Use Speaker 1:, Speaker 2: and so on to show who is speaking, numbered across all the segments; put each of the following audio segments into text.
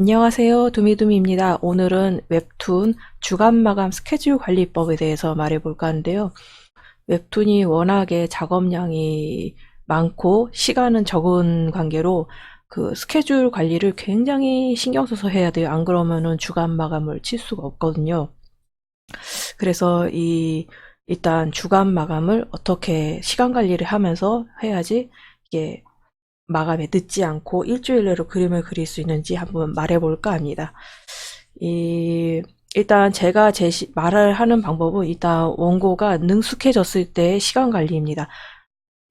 Speaker 1: 안녕하세요. 두미두미입니다. 오늘은 웹툰 주간 마감 스케줄 관리법에 대해서 말해볼까 하는데요. 웹툰이 워낙에 작업량이 많고 시간은 적은 관계로 그 스케줄 관리를 굉장히 신경 써서 해야 돼요. 안 그러면은 주간 마감을 칠 수가 없거든요. 그래서 일단 주간 마감을 어떻게 시간 관리를 하면서 해야지 이게 마감에 늦지 않고 일주일 내로 그림을 그릴 수 있는지 한번 말해볼까 합니다. 일단 제가 말을 하는 방법은 일단 원고가 능숙해졌을 때의 시간 관리입니다.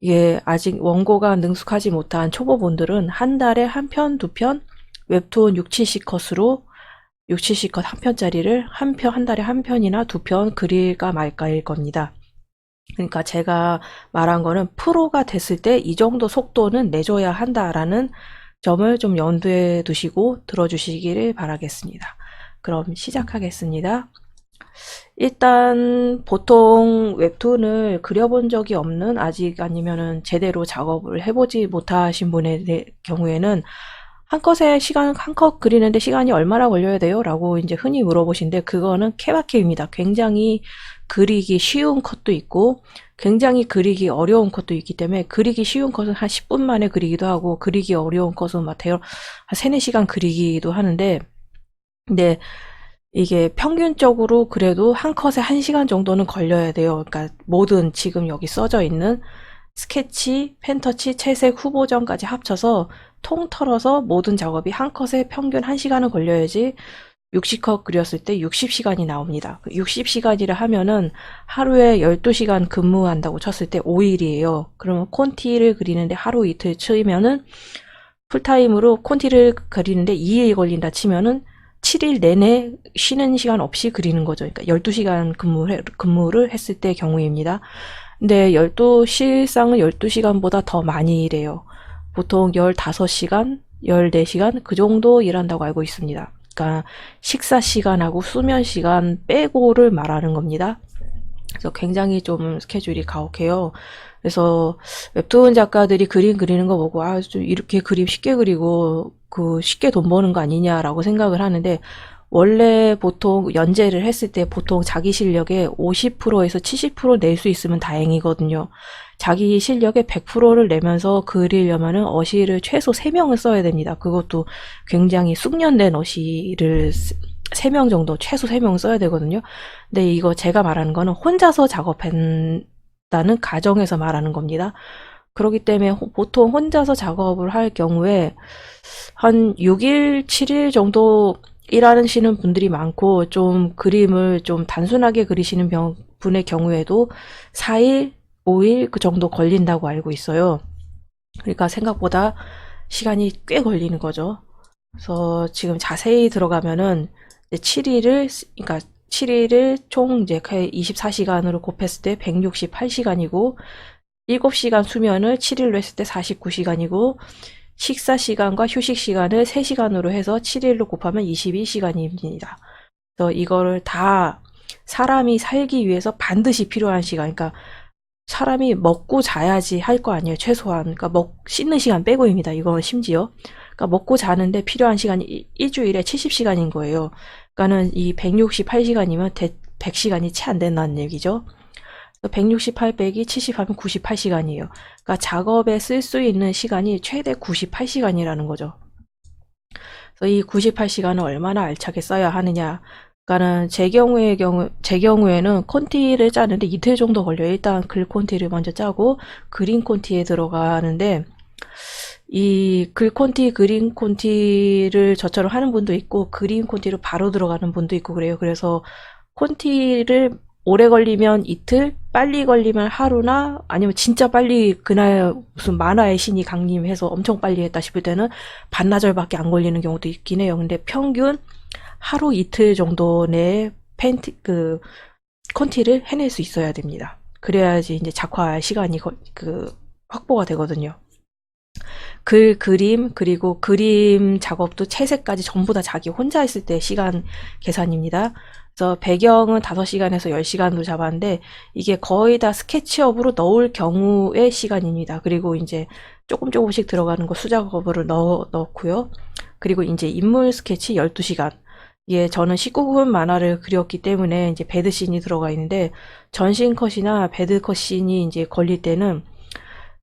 Speaker 1: 이게 아직 원고가 능숙하지 못한 초보분들은 한 달에 한 편, 두 편, 웹툰 6, 70컷으로 6, 70컷 한 편짜리를 한 달에 한 편이나 두 편 그릴까 말까일 겁니다. 그러니까 제가 말한 거는 프로가 됐을 때 이 정도 속도는 내줘야 한다라는 점을 좀 염두에 두시고 들어주시기를 바라겠습니다. 그럼 시작하겠습니다. 일단 보통 웹툰을 그려본 적이 없는 아직 아니면은 제대로 작업을 해보지 못하신 분의 경우에는 한 컷에 한 컷 그리는데 시간이 얼마나 걸려야 돼요? 라고 이제 흔히 물어보시는데 그거는 케바케입니다. 굉장히 그리기 쉬운 컷도 있고 굉장히 그리기 어려운 컷도 있기 때문에 그리기 쉬운 컷은 한 10분 만에 그리기도 하고 그리기 어려운 컷은 막 한 3, 4시간 그리기도 하는데 근데 이게 평균적으로 그래도 한 컷에 1시간 정도는 걸려야 돼요. 그러니까 모든 지금 여기 써져 있는 스케치, 펜터치, 채색, 후보전까지 합쳐서 통 털어서 모든 작업이 한 컷에 평균 1시간은 걸려야지 60컷 그렸을 때 60시간이 나옵니다. 60시간이라 하면은 하루에 12시간 근무한다고 쳤을 때 5일이에요. 그러면 콘티를 그리는데 하루 이틀 치면은 풀타임으로 콘티를 그리는데 2일 걸린다 치면은 7일 내내 쉬는 시간 없이 그리는 거죠. 그러니까 12시간 근무를 했을 때 경우입니다. 근데 실상은 12시간보다 더 많이 일해요. 보통 15시간, 14시간 그 정도 일한다고 알고 있습니다. 그러니까 식사 시간하고 수면 시간 빼고를 말하는 겁니다. 그래서 굉장히 좀 스케줄이 가혹해요. 그래서 웹툰 작가들이 그림 그리는 거 보고 좀 이렇게 그림 쉽게 그리고 쉽게 돈 버는 거 아니냐라고 생각을 하는데 원래 보통 연재를 했을 때 보통 자기 실력의 50%에서 70%낼 수 있으면 다행이거든요. 자기 실력의 100%를 내면서 그리려면은 어시를 최소 3명을 써야 됩니다. 그것도 굉장히 숙련된 어시를 3명 정도, 최소 3명 써야 되거든요. 근데 이거 제가 말하는 거는 혼자서 작업한다는 가정에서 말하는 겁니다. 그렇기 때문에 보통 혼자서 작업을 할 경우에 한 6일, 7일 정도 일하시는 분들이 많고 좀 그림을 좀 단순하게 그리시는 분의 경우에도 4일, 5일 그 정도 걸린다고 알고 있어요. 그러니까 생각보다 시간이 꽤 걸리는 거죠. 그래서 지금 자세히 들어가면은 7일을 총 이제 24시간으로 곱했을 때 168시간이고 7시간 수면을 7일로 했을 때 49시간이고 식사 시간과 휴식 시간을 3시간으로 해서 7일로 곱하면 22시간입니다. 그래서 이거를 다 사람이 살기 위해서 반드시 필요한 시간, 그러니까 사람이 먹고 자야지 할 거 아니에요, 최소한. 그러니까 씻는 시간 빼고입니다. 이건 심지어. 그러니까 먹고 자는데 필요한 시간이 일주일에 70시간인 거예요. 그러니까는 이 168시간이면 100시간이 채 안 된다는 얘기죠. 168 빼기 70 하면 98시간이에요. 그러니까 작업에 쓸 수 있는 시간이 최대 98시간이라는 거죠. 그래서 이 98시간을 얼마나 알차게 써야 하느냐. 그러니까는 제 경우에는 콘티를 짜는데 이틀 정도 걸려요. 일단 글 콘티를 먼저 짜고 그린 콘티에 들어가는데 이 글 콘티, 그린 콘티를 저처럼 하는 분도 있고 그린 콘티로 바로 들어가는 분도 있고 그래요. 그래서 콘티를 오래 걸리면 이틀, 빨리 걸리면 하루나 아니면 진짜 빨리 그날 무슨 만화의 신이 강림해서 엄청 빨리 했다 싶을 때는 반나절밖에 안 걸리는 경우도 있긴 해요. 근데 평균 하루 이틀 정도 내에 콘티를 해낼 수 있어야 됩니다. 그래야지 이제 작화할 시간이 확보가 되거든요. 그림, 그리고 그림 작업도 채색까지 전부 다 자기 혼자 있을 때 시간 계산입니다. 그래서 배경은 5시간에서 10시간으로 잡았는데 이게 거의 다 스케치업으로 넣을 경우의 시간입니다. 그리고 이제 조금씩 들어가는 거 수작업으로 넣고요. 그리고 이제 인물 스케치 12시간. 예, 저는 19금 만화를 그렸기 때문에 이제 배드씬이 들어가 있는데, 전신 컷이나 배드 컷씬이 이제 걸릴 때는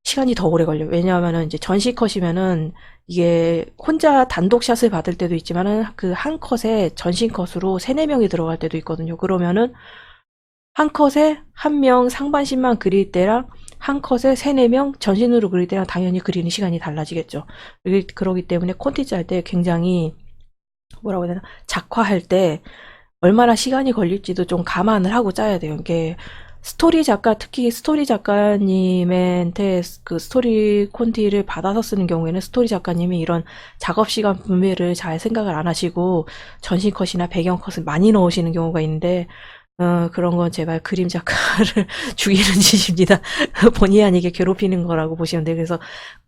Speaker 1: 시간이 더 오래 걸려요. 왜냐하면은 이제 전신 컷이면은 이게 혼자 단독 샷을 받을 때도 있지만은 그 한 컷에 전신 컷으로 3, 4명이 들어갈 때도 있거든요. 그러면은 한 컷에 한 명 상반신만 그릴 때랑 한 컷에 3, 4명 전신으로 그릴 때랑 당연히 그리는 시간이 달라지겠죠. 그러기 때문에 콘텐츠 할 때 굉장히 뭐라고 해야 되나, 작화할 때 얼마나 시간이 걸릴지도 좀 감안을 하고 짜야 돼요. 이게 스토리 작가, 특히 스토리 작가님한테 그 스토리 콘티를 받아서 쓰는 경우에는 스토리 작가님이 이런 작업 시간 분배를 잘 생각을 안 하시고 전신 컷이나 배경 컷을 많이 넣으시는 경우가 있는데, 그런 건 제발 그림 작가를 죽이는 짓입니다. 본의 아니게 괴롭히는 거라고 보시면 돼요. 그래서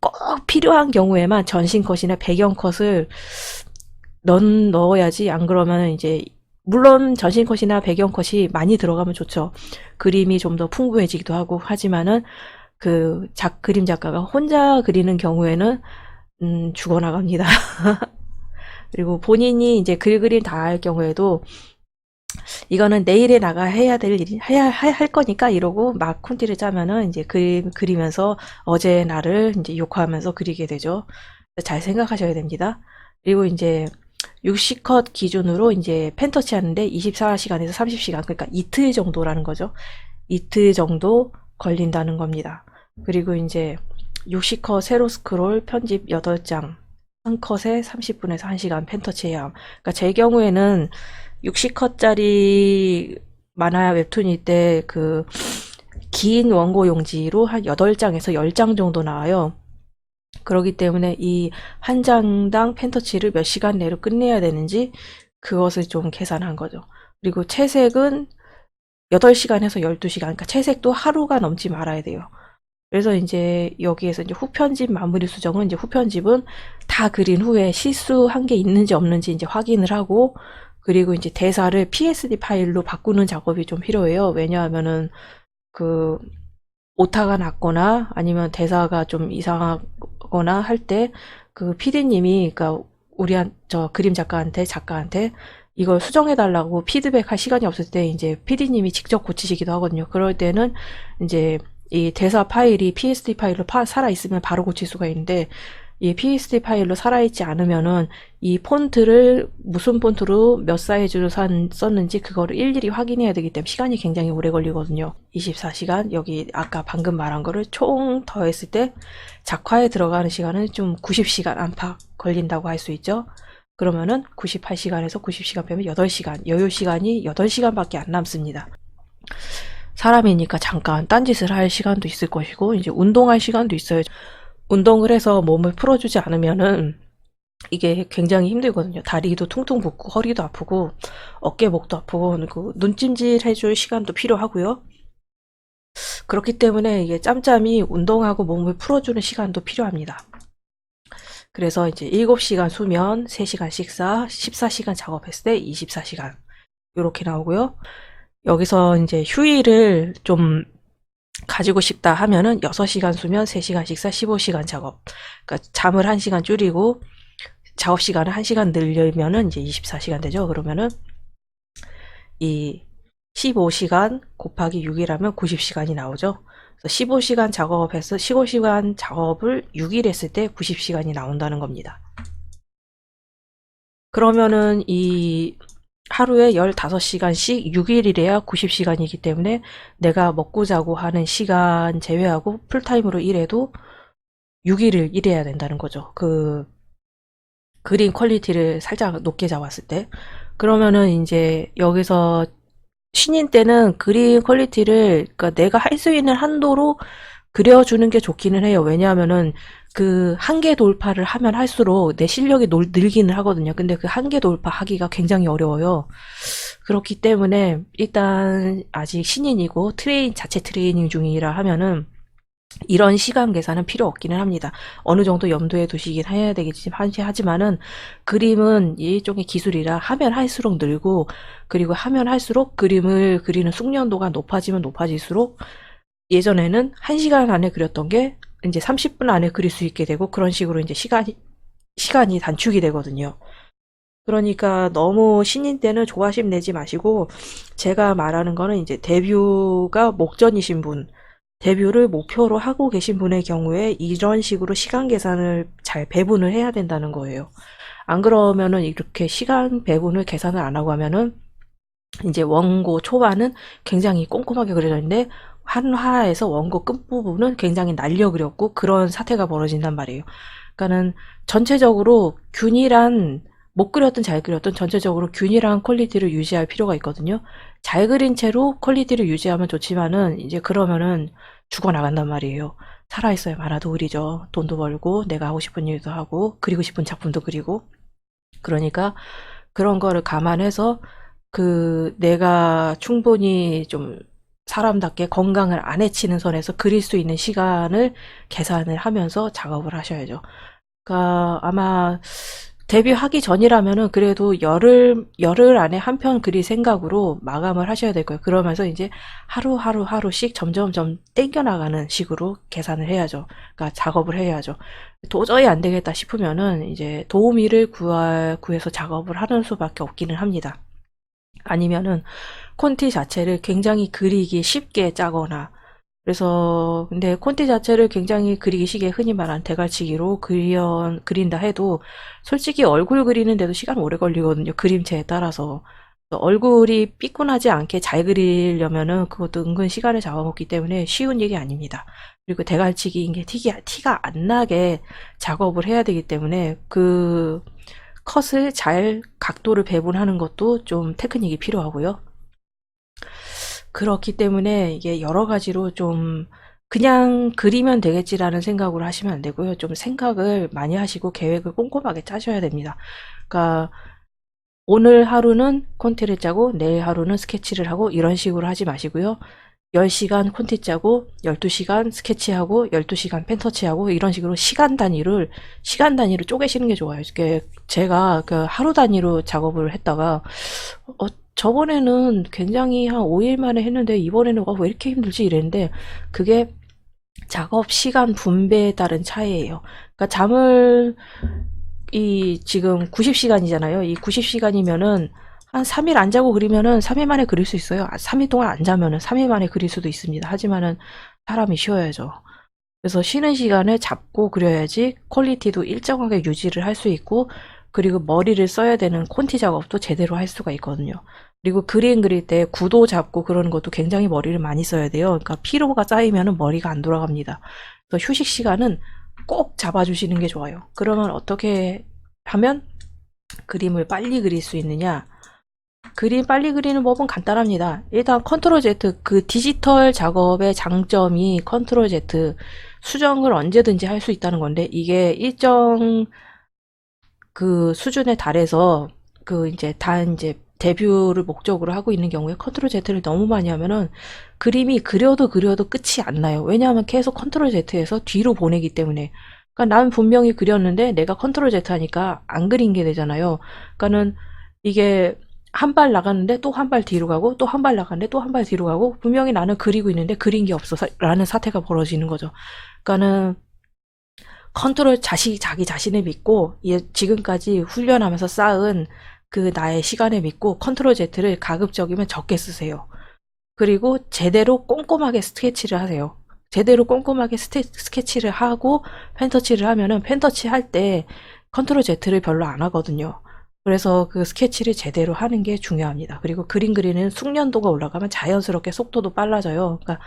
Speaker 1: 꼭 필요한 경우에만 전신 컷이나 배경 컷을 넣어야지. 안 그러면은 이제, 물론 전신 컷이나 배경 컷이 많이 들어가면 좋죠. 그림이 좀 더 풍부해지기도 하고 하지만은 그림 작가가 혼자 그리는 경우에는 죽어나갑니다. 그리고 본인이 이제 글 그림 다 할 경우에도 이거는 내일에 나가 해야 될 일이 할 거니까 이러고 막 콘티를 짜면은 이제 그리면서 어제 나를 이제 욕하면서 그리게 되죠. 잘 생각하셔야 됩니다. 그리고 이제 60컷 기준으로 이제 펜터치 하는데 24시간에서 30시간, 그러니까 이틀 정도라는 거죠. 이틀 정도 걸린다는 겁니다. 그리고 이제 60컷 세로 스크롤 편집 8장, 한 컷에 30분에서 1시간 펜터치 해야 함. 그러니까 제 경우에는 60컷짜리 만화 웹툰일 때 긴 원고 용지로 한 8장에서 10장 정도 나와요. 그렇기 때문에 이 한 장당 펜터치를 몇 시간 내로 끝내야 되는지 그것을 좀 계산한 거죠. 그리고 채색은 8시간에서 12시간, 그러니까 채색도 하루가 넘지 말아야 돼요. 그래서 이제 여기에서 이제 후편집 마무리 수정은 이제 후편집은 다 그린 후에 실수한 게 있는지 없는지 이제 확인을 하고, 그리고 이제 대사를 PSD 파일로 바꾸는 작업이 좀 필요해요. 왜냐하면은 오타가 났거나 아니면 대사가 좀 이상하거나 할 때 PD님이, 그러니까 저 그림 작가한테 이걸 수정해달라고 피드백 할 시간이 없을 때 이제 PD님이 직접 고치시기도 하거든요. 그럴 때는 이제 이 대사 파일이 PSD 파일로 살아있으면 바로 고칠 수가 있는데, 이 PSD 파일로 살아있지 않으면은 이 폰트를 무슨 폰트로 몇 사이즈로 썼는지 그거를 일일이 확인해야 되기 때문에 시간이 굉장히 오래 걸리거든요. 24시간, 여기 아까 방금 말한 거를 총 더했을 때 작화에 들어가는 시간은 좀 90시간 안팎 걸린다고 할 수 있죠. 그러면은 98시간에서 90시간 빼면 8시간, 여유 시간이 8시간밖에 안 남습니다. 사람이니까 잠깐 딴짓을 할 시간도 있을 것이고 이제 운동할 시간도 있어요. 운동을 해서 몸을 풀어주지 않으면은 이게 굉장히 힘들거든요. 다리도 퉁퉁 붓고 허리도 아프고 어깨 목도 아프고 눈찜질 해줄 시간도 필요하고요. 그렇기 때문에 이게 짬짬이 운동하고 몸을 풀어주는 시간도 필요합니다. 그래서 이제 7시간 수면, 3시간 식사, 14시간 작업했을 때 24시간 이렇게 나오고요. 여기서 이제 휴일을 좀 가지고 싶다 하면은 6시간 수면, 3시간 식사, 15시간 작업. 그러니까 잠을 1시간 줄이고 작업 시간을 1시간 늘리면은 이제 24시간 되죠. 그러면은 이 15시간 곱하기 6이라면 90시간이 나오죠. 그래서 15시간 작업해서 15시간 작업을 6일 했을 때 90시간이 나온다는 겁니다. 그러면은 이 하루에 15시간씩 6일이래야 90시간이기 때문에 내가 먹고 자고 하는 시간 제외하고 풀타임으로 일해도 6일을 일해야 된다는 거죠. 그림 퀄리티를 살짝 높게 잡았을 때. 그러면은 이제 여기서 신인 때는 그림 퀄리티를, 그러니까 내가 할 수 있는 한도로 그려주는 게 좋기는 해요. 왜냐하면은 한계 돌파를 하면 할수록 내 실력이 늘기는 하거든요. 근데 한계 돌파하기가 굉장히 어려워요. 그렇기 때문에 일단 아직 신인이고 자체 트레이닝 중이라 하면은 이런 시간 계산은 필요 없기는 합니다. 어느 정도 염두에 두시긴 해야 되겠지만, 하지만은 그림은 일종의 기술이라 하면 할수록 늘고, 그리고 하면 할수록 그림을 그리는 숙련도가 높아지면 높아질수록 예전에는 1시간 안에 그렸던 게 이제 30분 안에 그릴 수 있게 되고, 그런 식으로 이제 시간이 시간이 단축이 되거든요. 그러니까 너무 신인 때는 조바심 내지 마시고, 제가 말하는 거는 이제 데뷔가 목전이신 분, 데뷔를 목표로 하고 계신 분의 경우에 이런 식으로 시간 계산을 잘 배분을 해야 된다는 거예요. 안 그러면은 이렇게 시간 배분을 계산을 안 하고 하면은 이제 원고 초반은 굉장히 꼼꼼하게 그려져 있는데 한 화에서 원고 끝부분은 굉장히 날려 그렸고 그런 사태가 벌어진단 말이에요. 그러니까는 전체적으로 균일한 못 그렸든 잘 그렸든 전체적으로 균일한 퀄리티를 유지할 필요가 있거든요. 잘 그린 채로 퀄리티를 유지하면 좋지만은 이제 그러면은 죽어나간단 말이에요. 살아있어야 말아도 의리죠. 돈도 벌고 내가 하고 싶은 일도 하고 그리고 싶은 작품도 그리고 그러니까 그런 거를 감안해서 내가 충분히 좀 사람답게 건강을 안 해치는 선에서 그릴 수 있는 시간을 계산을 하면서 작업을 하셔야죠. 그러니까 아마 데뷔하기 전이라면은 그래도 열흘 안에 한 편 그릴 생각으로 마감을 하셔야 될 거예요. 그러면서 이제 하루씩 점점점 땡겨나가는 식으로 계산을 해야죠. 그러니까 작업을 해야죠. 도저히 안 되겠다 싶으면은 이제 도우미를 구해서 작업을 하는 수밖에 없기는 합니다. 아니면은 콘티 자체를 굉장히 그리기 쉽게 짜거나 그래서 근데 콘티 자체를 굉장히 그리기 쉽게 흔히 말하는 대갈치기로 그린다 해도 솔직히 얼굴 그리는데도 시간 오래 걸리거든요. 그림체에 따라서. 얼굴이 삐끈하지 않게 잘 그리려면은 그것도 은근 시간을 잡아먹기 때문에 쉬운 일이 아닙니다. 그리고 대갈치기인 게 티가 안 나게 작업을 해야 되기 때문에 컷을 잘 각도를 배분하는 것도 좀 테크닉이 필요하고요. 그렇기 때문에 이게 여러 가지로 좀 그냥 그리면 되겠지라는 생각으로 하시면 안 되고요. 좀 생각을 많이 하시고 계획을 꼼꼼하게 짜셔야 됩니다. 그러니까 오늘 하루는 콘티를 짜고 내일 하루는 스케치를 하고 이런 식으로 하지 마시고요. 10시간 콘티 짜고 12시간 스케치하고 12시간 펜터치하고 이런 식으로 시간 단위로 쪼개시는 게 좋아요. 이게 제가 그 하루 단위로 작업을 했다가 저번에는 굉장히 한 5일 만에 했는데 이번에는 왜 이렇게 힘들지 이랬는데 그게 작업 시간 분배에 따른 차이예요. 그러니까 지금 90시간이잖아요. 이 90시간이면은 한 3일 안 자고 그리면은 3일 만에 그릴 수 있어요. 3일 동안 안 자면은 3일 만에 그릴 수도 있습니다. 하지만은 사람이 쉬어야죠. 그래서 쉬는 시간을 잡고 그려야지 퀄리티도 일정하게 유지를 할 수 있고 그리고 머리를 써야 되는 콘티 작업도 제대로 할 수가 있거든요. 그리고 그림 그릴 때 구도 잡고 그러는 것도 굉장히 머리를 많이 써야 돼요. 그러니까 피로가 쌓이면은 머리가 안 돌아갑니다. 그래서 휴식 시간은 꼭 잡아주시는 게 좋아요. 그러면 어떻게 하면 그림을 빨리 그릴 수 있느냐? 그림 빨리 그리는 법은 간단합니다. 일단 컨트롤 Z 그 디지털 작업의 장점이 컨트롤 Z 수정을 언제든지 할 수 있다는 건데 이게 일정 그 수준에 달해서 이제 데뷔를 목적으로 하고 있는 경우에 컨트롤 Z를 너무 많이 하면은 그림이 그려도 끝이 안 나요. 왜냐하면 계속 컨트롤 Z에서 뒤로 보내기 때문에. 그러니까 난 분명히 그렸는데 내가 컨트롤 Z 하니까 안 그린 게 되잖아요. 그러니까는 이게 한 발 나갔는데 또 한 발 뒤로 가고 또 한 발 나갔는데 또 한 발 뒤로 가고 분명히 나는 그리고 있는데 그린 게 없어 라는 사태가 벌어지는 거죠. 그러니까는 자기 자신을 믿고 지금까지 훈련하면서 쌓은 그 나의 시간을 믿고 컨트롤 Z를 가급적이면 적게 쓰세요. 그리고 제대로 꼼꼼하게 스케치를 하세요. 제대로 꼼꼼하게 스케치를 하고 펜터치를 하면은 펜터치 할 때 컨트롤 Z를 별로 안 하거든요. 그래서 그 스케치를 제대로 하는 게 중요합니다. 그리고 그림 그리는 숙련도가 올라가면 자연스럽게 속도도 빨라져요. 그러니까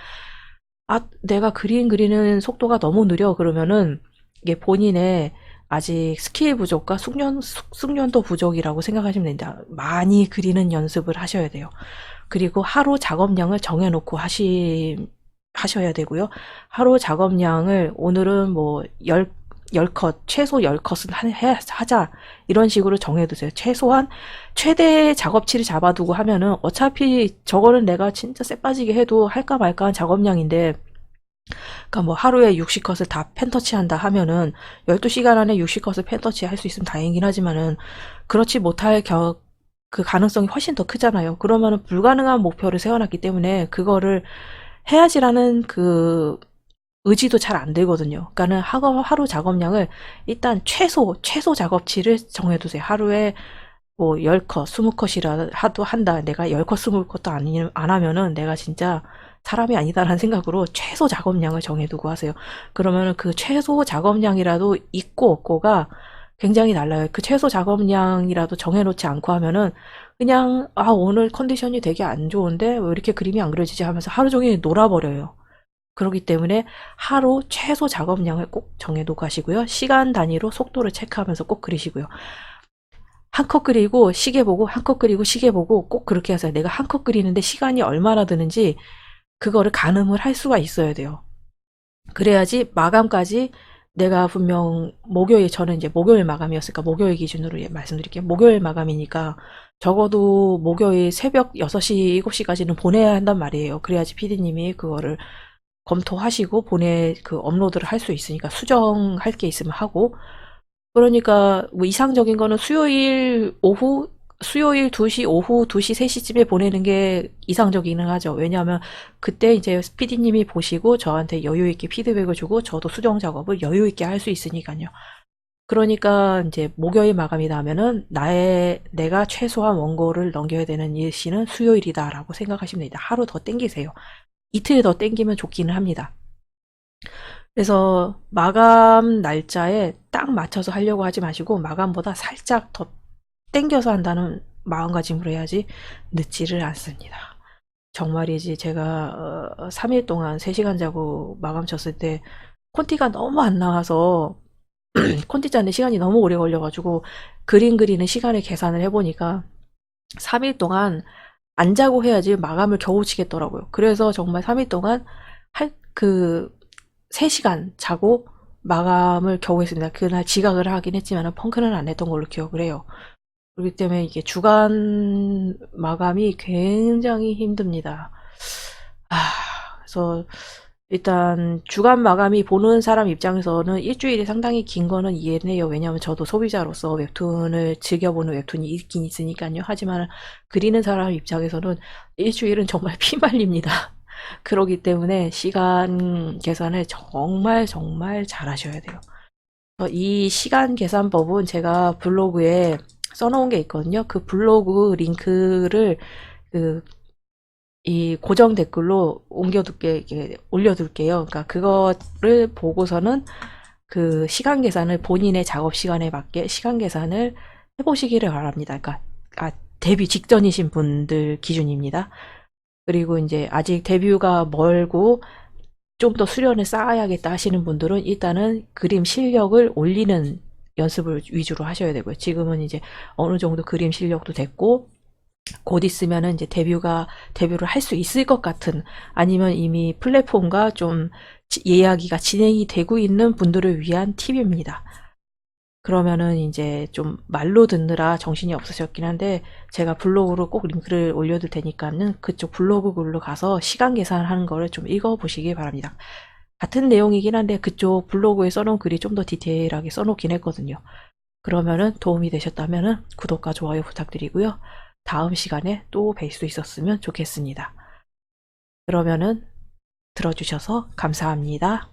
Speaker 1: 내가 그림 그리는 속도가 너무 느려 그러면은 이게 본인의 아직 스킬 부족과 숙련도 부족이라고 생각하시면 됩니다. 많이 그리는 연습을 하셔야 돼요. 그리고 하루 작업량을 정해놓고 하셔야 되고요. 하루 작업량을 오늘은 뭐 10컷, 최소 10컷은 하자. 이런 식으로 정해두세요. 최소한 최대 작업치를 잡아두고 하면은 어차피 저거는 내가 진짜 쎄 빠지게 해도 할까 말까 한 작업량인데 그러니까 뭐 하루에 60컷을 다 펜터치 한다 하면은 12시간 안에 60컷을 펜터치 할 수 있으면 다행이긴 하지만은 그렇지 못할 그 가능성이 훨씬 더 크잖아요. 그러면은 불가능한 목표를 세워놨기 때문에 그거를 해야지라는 의지도 잘 안 되거든요. 그러니까는 하루 작업량을 일단 최소 작업치를 정해두세요. 하루에 뭐 10컷, 20컷이라 하도 한다. 내가 10컷, 20컷도 안 하면은 내가 진짜 사람이 아니다라는 생각으로 최소 작업량을 정해두고 하세요. 그러면은 그 최소 작업량이라도 있고 없고가 굉장히 달라요. 그 최소 작업량이라도 정해놓지 않고 하면은 그냥 오늘 컨디션이 되게 안 좋은데 왜 이렇게 그림이 안 그려지지 하면서 하루 종일 놀아버려요. 그렇기 때문에 하루 최소 작업량을 꼭 정해놓고 하시고요. 시간 단위로 속도를 체크하면서 꼭 그리시고요. 한 컷 그리고 시계 보고 한 컷 그리고 시계 보고 꼭 그렇게 하세요. 내가 한 컷 그리는데 시간이 얼마나 드는지 그거를 가늠을 할 수가 있어야 돼요. 그래야지 마감까지 내가 분명 저는 이제 목요일 마감이었으니까 목요일 기준으로 말씀드릴게요. 목요일 마감이니까 적어도 목요일 새벽 6시, 7시까지는 보내야 한단 말이에요. 그래야지 PD님이 그거를 검토하시고 업로드를 할 수 있으니까 수정할 게 있으면 하고 그러니까 뭐 이상적인 거는 수요일 2시, 오후 2시, 3시쯤에 보내는 게 이상적이긴 하죠. 왜냐하면 그때 이제 PD님이 보시고 저한테 여유 있게 피드백을 주고 저도 수정 작업을 여유 있게 할 수 있으니까요. 그러니까 이제 목요일 마감이 나면은 내가 최소한 원고를 넘겨야 되는 일시는 수요일이다라고 생각하시면 됩니다. 하루 더 땡기세요. 이틀 더 땡기면 좋기는 합니다. 그래서 마감 날짜에 딱 맞춰서 하려고 하지 마시고 마감보다 살짝 더 땡겨서 한다는 마음가짐으로 해야지 늦지를 않습니다. 정말이지 제가 3일 동안 3시간 자고 마감 쳤을 때 콘티가 너무 안 나와서 콘티 짜는 시간이 너무 오래 걸려가지고 그림 그리는 시간을 계산을 해보니까 3일 동안 안 자고 해야지 마감을 겨우 치겠더라고요. 그래서 정말 3일 동안 3시간 자고 마감을 겨우 했습니다. 그날 지각을 하긴 했지만 펑크는 안 했던 걸로 기억을 해요. 그렇기 때문에 이게 주간 마감이 굉장히 힘듭니다. 그래서 일단 주간 마감이 보는 사람 입장에서는 일주일이 상당히 긴 거는 이해는 해요. 왜냐하면 저도 소비자로서 웹툰을 즐겨보는 웹툰이 있긴 있으니까요. 하지만 그리는 사람 입장에서는 일주일은 정말 피말립니다. 그러기 때문에 시간 계산을 정말 정말 잘 하셔야 돼요. 이 시간 계산법은 제가 블로그에 써놓은 게 있거든요. 그 블로그 링크를 이 고정 댓글로 올려둘게요. 그러니까 그거를 보고서는 그 시간 계산을 본인의 작업 시간에 맞게 시간 계산을 해보시기를 바랍니다. 그러니까 데뷔 직전이신 분들 기준입니다. 그리고 이제 아직 데뷔가 멀고 좀 더 수련을 쌓아야겠다 하시는 분들은 일단은 그림 실력을 올리는 연습을 위주로 하셔야 되고요. 지금은 이제 어느 정도 그림 실력도 됐고 곧 있으면은 이제 데뷔를 할 수 있을 것 같은 아니면 이미 플랫폼과 좀 이야기가 진행이 되고 있는 분들을 위한 팁입니다. 그러면은 이제 좀 말로 듣느라 정신이 없으셨긴 한데 제가 블로그로 꼭 링크를 올려둘 테니까는 그쪽 블로그 글로 가서 시간 계산하는 거를 좀 읽어보시기 바랍니다. 같은 내용이긴 한데 그쪽 블로그에 써놓은 글이 좀 더 디테일하게 써놓긴 했거든요. 그러면은 도움이 되셨다면은 구독과 좋아요 부탁드리고요. 다음 시간에 또 뵐 수 있었으면 좋겠습니다. 그러면은 들어주셔서 감사합니다.